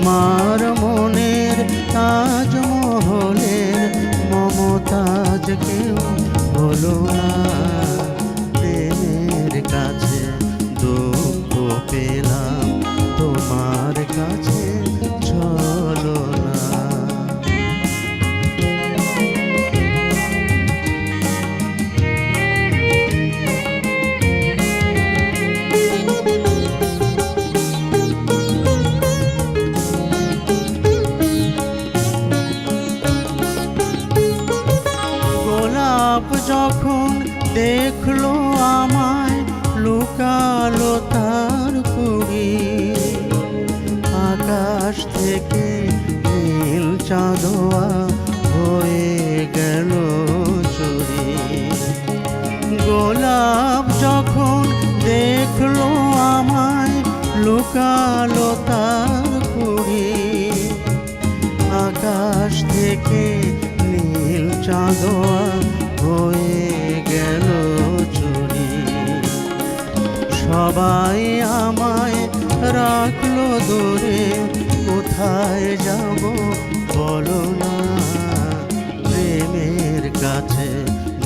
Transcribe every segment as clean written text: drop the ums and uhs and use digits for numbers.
আমার মনের তাজমহলের মমতাজ কেউ হলো না। প্রেমের কাছে দুঃখ পেলাম, তোমার কাছে চলো না। যখন দেখলো আমায় লুকালো তার কুড়ি, আকাশ থেকে নীল চাঁদোয়া হয়ে গেল চুরি। গোলাপ যখন দেখলো আমায় লুকালো তার কুড়ি, আকাশ থেকে নীল চাঁদোয়া হয়ে গেল চুরি। সবাই আমায় রাখলো দূরে, কোথায় যাব বলো না। প্রেমের কাছে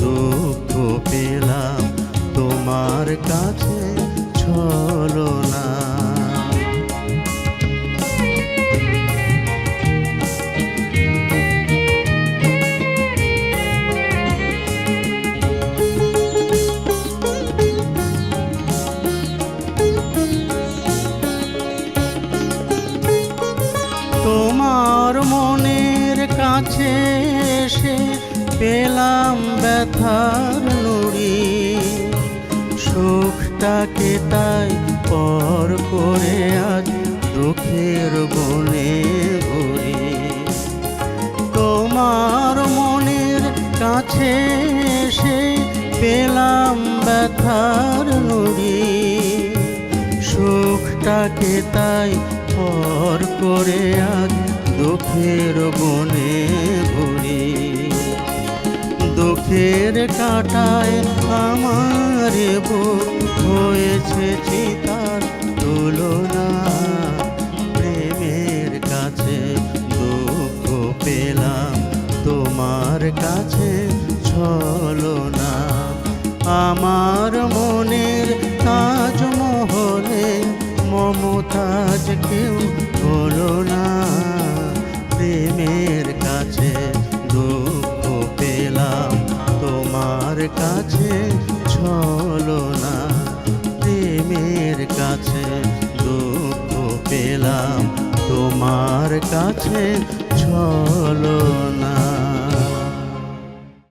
দুঃখ পেলাম, তোমার কাছে চলো না। তোমার মনের কাছে এসে পেলাম ব্যথার নুড়ি, সুখটাকে তাই পর করে আজ দুঃখের বনে ঘুরি। তোমার মনের কাছে এসে পেলাম ব্যথার নুড়ি, সুখটাকে তাই পর করে আজ দুঃখের বনে ঘুরি। দুঃখের কাঁটায় আমার বুক হয়েছে চিতার তুলনা। প্রেমের কাছে দুঃখ পেলাম, তোমার কাছে চলো না। আমার মনের তাজমহলে মমতাজ কেউ হলো না। প্রেমের কাছে দুঃখ পেলাম, তোমার কাছে চলো না। প্রেমের কাছে দুঃখ পেলাম, তোমার কাছে চলো না।